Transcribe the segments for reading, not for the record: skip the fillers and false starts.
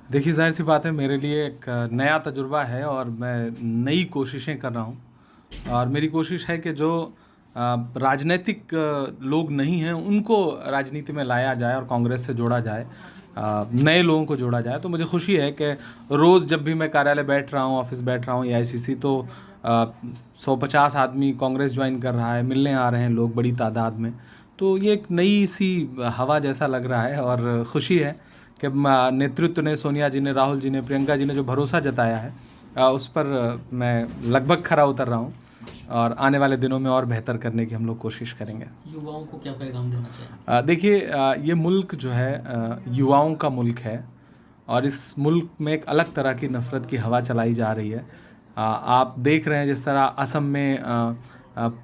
देखिए, ज़ाहिर-सी बात है, मेरे लिए एक नया तजुर्बा है और मैं नई कोशिशें कर रहा हूँ। और मेरी कोशिश है कि जो राजनैतिक लोग नहीं हैं, उनको राजनीति में लाया जाए और कांग्रेस से जोड़ा जाए, नए लोगों को जोड़ा जाए। तो मुझे खुशी है कि रोज़ जब भी मैं कार्यालय बैठ रहा हूँ, ऑफ़िस बैठ रहा हूँ, एआईसीसी, तो 150 आदमी कांग्रेस ज्वाइन कर रहा है, मिलने आ रहे हैं लोग बड़ी तादाद में। तो ये एक नई-सी हवा जैसा लग रहा है और खुशी है कि नेतृत्व ने, सोनिया जी ने, राहुल जी ने, प्रियंका जी ने जो भरोसा जताया है, उस पर मैं लगभग खरा उतर रहा हूँ और आने वाले दिनों में और बेहतर करने की हम लोग कोशिश करेंगे। युवाओं को क्या पैगाम देना चाहिए? देखिए, ये मुल्क जो है युवाओं का मुल्क है और इस मुल्क में एक अलग तरह की नफ़रत की हवा चलाई जा रही है। आप देख रहे हैं जिस तरह असम में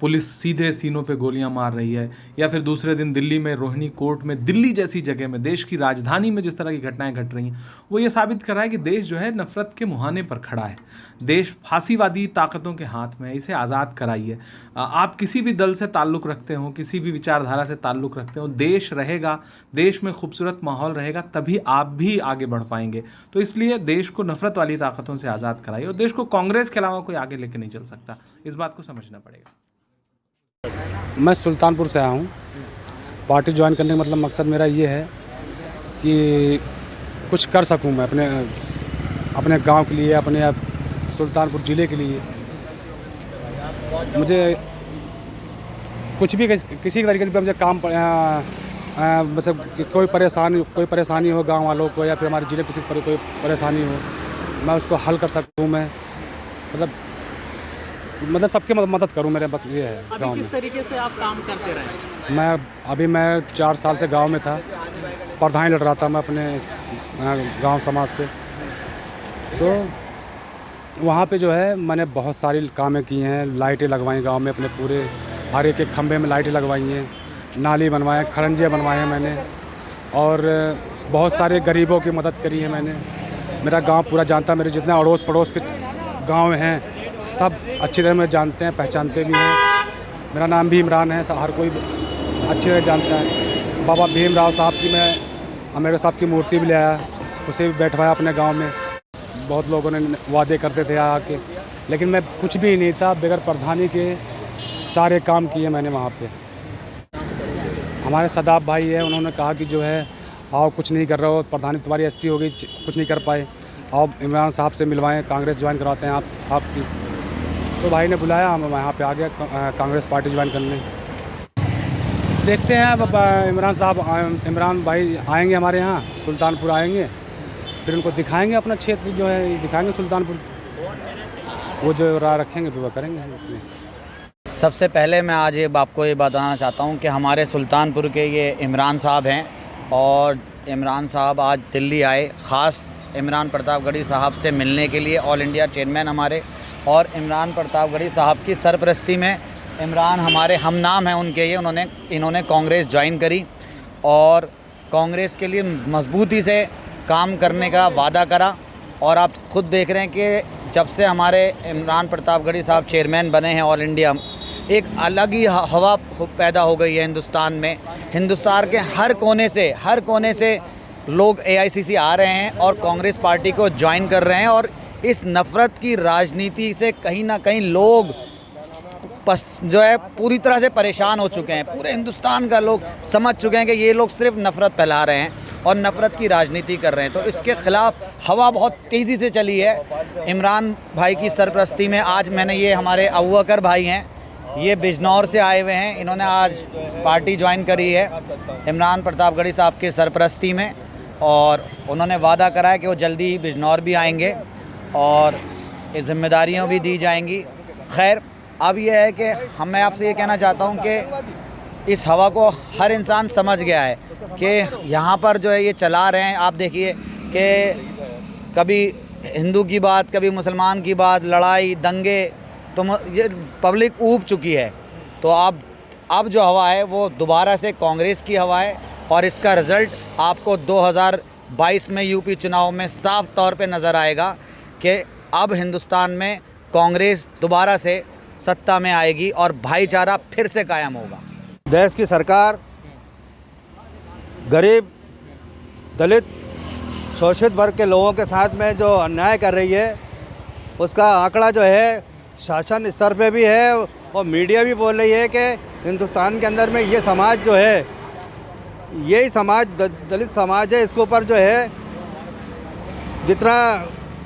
पुलिस सीधे सीनों पे गोलियां मार रही है, या फिर दूसरे दिन दिल्ली में रोहिणी कोर्ट में, दिल्ली जैसी जगह में, देश की राजधानी में जिस तरह की घटनाएं घट रही हैं, वो ये साबित कर रहा है कि देश जो है नफ़रत के मुहाने पर खड़ा है। देश फांसीवादी ताकतों के हाथ में है, इसे आज़ाद कराइए। आप किसी भी दल से ताल्लुक़ रखते हो, किसी भी विचारधारा से ताल्लुक़ रखते हो, देश रहेगा, देश में खूबसूरत माहौल रहेगा, तभी आप भी आगे बढ़ पाएंगे। तो इसलिए देश को नफ़रत वाली ताकतों से आज़ाद कराइए, और देश को कांग्रेस के अलावा कोई आगे लेके नहीं चल सकता। इस बात को समझना पड़ेगा। मैं सुल्तानपुर से आया हूँ। पार्टी ज्वाइन करने का मतलब मकसद मेरा ये है कि कुछ कर सकूँ मैं अपने गांव के लिए, अपने सुल्तानपुर ज़िले के लिए। मुझे कुछ भी किसी भी तरीके से मुझे काम मतलब कि कोई परेशानी हो गांव वालों को, या फिर हमारे ज़िले किसी कोई परेशानी हो, मैं उसको हल कर सकूँ। मैं मतलब सबकी मदद करूं, मेरे बस ये है। अभी किस तरीके से आप काम करते रहे? मैं 4 साल से गांव में था, प्रधान लड़ रहा था मैं अपने गांव समाज से। तो वहाँ पे जो है मैंने बहुत सारी कामें की हैं। लाइटें लगवाई गांव में, अपने पूरे हर एक खंभे में लाइटें लगवाई हैं, नाली बनवाए, खरंजे बनवाए हैं मैंने, और बहुत सारे गरीबों की मदद करी है मैंने। मेरा गाँव पूरा जानता, मेरे जितने अड़ोस पड़ोस के गाँव हैं सब अच्छी तरह में जानते हैं, पहचानते भी हैं। मेरा नाम भी इमरान है, हर कोई अच्छी तरह जानता है। बाबा भीमराव साहब की मैं अम्बेडकर साहब की मूर्ति भी ले आया, उसे भी बैठवाया अपने गांव में। बहुत लोगों ने वादे करते थे आके, लेकिन मैं कुछ भी नहीं था, बगैर प्रधानी के सारे काम किए मैंने वहाँ पे। हमारे सदाब भाई है, उन्होंने कहा कि जो है आओ, कुछ नहीं कर रहे हो, प्रधानी तुम्हारी 80 हो गई, कुछ नहीं कर पाए, आओ इमरान साहब से मिलवाएं, कांग्रेस ज्वाइन करवाते हैं आपकी। तो भाई ने बुलाया, हम यहाँ पे आ गए कांग्रेस पार्टी ज्वाइन करने। देखते हैं इमरान भाई आएंगे हमारे यहाँ, सुल्तानपुर आएंगे, फिर उनको दिखाएंगे अपना क्षेत्र जो है, दिखाएंगे सुल्तानपुर, वो जो राय रखेंगे तो वह करेंगे उसमें। सबसे पहले मैं आज आपको ये बताना चाहता हूँ कि हमारे सुल्तानपुर के ये इमरान साहब हैं, और इमरान साहब आज दिल्ली आए ख़ास इमरान प्रतापगढ़ी साहब से मिलने के लिए। ऑल इंडिया चेयरमैन हमारे, और इमरान प्रतापगढ़ी साहब की सरपरस्ती में इमरान हमारे हम नाम हैं उनके, ये इन्होंने कांग्रेस ज्वाइन करी और कांग्रेस के लिए मजबूती से काम करने का वादा करा। और आप खुद देख रहे हैं कि जब से हमारे इमरान प्रतापगढ़ी साहब चेयरमैन बने हैं ऑल इंडिया, एक अलग ही हवा पैदा हो गई है हिंदुस्तान में। हिंदुस्तान के हर कोने से लोग एआईसीसी आ रहे हैं और कांग्रेस पार्टी को ज्वाइन कर रहे हैं, और इस नफ़रत की राजनीति से कहीं ना कहीं लोग जो है पूरी तरह से परेशान हो चुके हैं। पूरे हिंदुस्तान का लोग समझ चुके हैं कि ये लोग सिर्फ नफ़रत फैला रहे हैं और नफ़रत की राजनीति कर रहे हैं। तो इसके ख़िलाफ़ हवा बहुत तेज़ी से चली है। इमरान भाई की सरपरस्ती में आज मैंने, ये हमारे अबूबकर भाई हैं, ये बिजनौर से आए हुए हैं, इन्होंने आज पार्टी ज्वाइन करी है इमरान प्रतापगढ़ी साहब के सरपरस्ती में, और उन्होंने वादा करा है कि वो जल्दी ही बिजनौर भी आएंगे और ये जिम्मेदारियाँ भी दी जाएंगी। खैर, अब ये है कि मैं आपसे ये कहना चाहता हूँ कि इस हवा को हर इंसान समझ गया है कि यहाँ पर जो है ये चला रहे हैं। आप देखिए कि कभी हिंदू की बात, कभी मुसलमान की बात, लड़ाई, दंगे, तो ये पब्लिक ऊब चुकी है। तो अब जो हवा है वो दोबारा से कांग्रेस की हवा है, और इसका रिज़ल्ट आपको 2022 में यूपी चुनाव में साफ तौर पे नज़र आएगा कि अब हिंदुस्तान में कांग्रेस दोबारा से सत्ता में आएगी और भाईचारा फिर से कायम होगा। देश की सरकार गरीब, दलित, शोषित वर्ग के लोगों के साथ में जो अन्याय कर रही है उसका आंकड़ा जो है शासन स्तर पे भी है और मीडिया भी बोल रही है कि हिंदुस्तान के अंदर में ये समाज जो है, यही समाज दलित समाज है, इसके ऊपर जो है जितना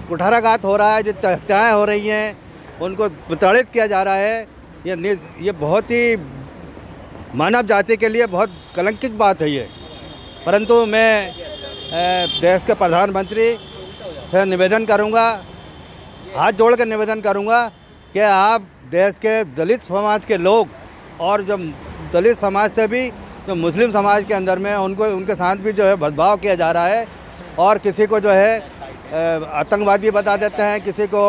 कुठाराघात हो रहा है, जितनी हत्याएँ हो रही हैं, उनको प्रताड़ित किया जा रहा है, ये बहुत ही मानव जाति के लिए बहुत कलंकित बात है ये। परंतु मैं देश के प्रधानमंत्री से निवेदन करूंगा, हाथ जोड़ कर निवेदन करूंगा कि आप देश के दलित समाज के लोग और जो दलित समाज से भी जो मुस्लिम समाज के अंदर में उनके साथ भी जो है भेदभाव किया जा रहा है और किसी को जो है आतंकवादी बता देते हैं, किसी को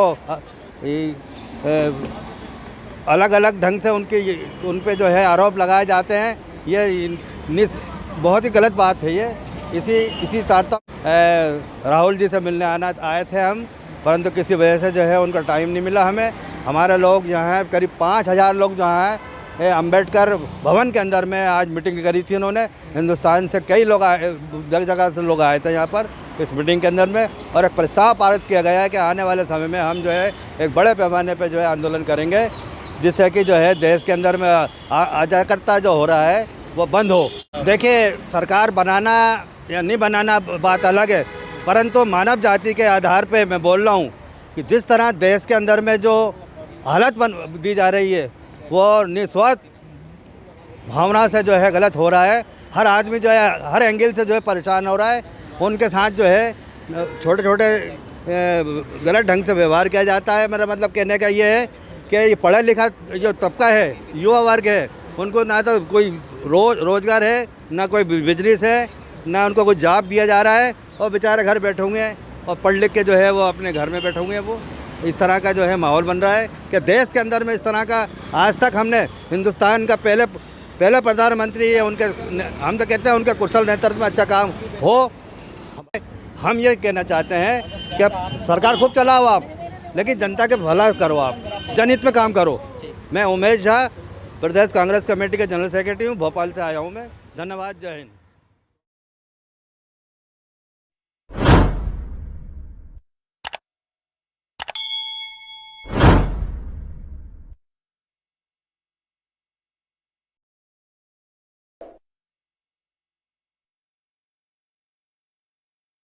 अलग अलग ढंग से उन पे जो है आरोप लगाए जाते हैं। ये बहुत ही गलत बात है ये। इसी तारतम्य राहुल जी से मिलने आए थे हम, परंतु किसी वजह से जो है उनका टाइम नहीं मिला हमें। हमारे लोग यहाँ हैं, करीब 5000 लोग जहाँ हैं अंबेडकर भवन के अंदर में आज मीटिंग करी थी उन्होंने। हिंदुस्तान से कई लोग आए, जगह जगह से लोग आए थे यहाँ पर इस मीटिंग के अंदर में, और एक प्रस्ताव पारित किया गया है कि आने वाले समय में हम जो है एक बड़े पैमाने पर जो है आंदोलन करेंगे, जिससे कि जो है देश के अंदर में अराजकता जो हो रहा है वो बंद हो। देखिए, सरकार बनाना या नहीं बनाना बात अलग है, परंतु मानव जाति के आधार पे मैं बोल रहा हूँ कि जिस तरह देश के अंदर में जो हालत दी जा रही है वो निस्वार्थ भावना से जो है गलत हो रहा है। हर आदमी जो है हर एंगल से जो है परेशान हो रहा है। उनके साथ जो है छोटे छोटे गलत ढंग से व्यवहार किया जाता है। मेरा मतलब कहने का ये है कि ये पढ़ा लिखा जो तबका है, युवा वर्ग है, उनको ना तो कोई रोज़गार है, ना कोई बिजनेस है, ना उनको कोई जॉब दिया जा रहा है, और बेचारे घर बैठे हुए हैं और पढ़ लिख के जो है वो अपने घर में बैठे हुए हैं। वो इस तरह का जो है माहौल बन रहा है कि देश के अंदर में इस तरह का आज तक हमने हिंदुस्तान का पहले प्रधानमंत्री है, हम तो कहते हैं उनके कुशल नेतृत्व में अच्छा काम हो। हम ये कहना चाहते हैं कि अब सरकार खूब चलाओ आप, लेकिन जनता के भला करो, आप जनहित में काम करो। मैं उमेश झा, प्रदेश कांग्रेस कमेटी के जनरल सेक्रेटरी हूँ, भोपाल से आया हूँ मैं। धन्यवाद, जय हिंद।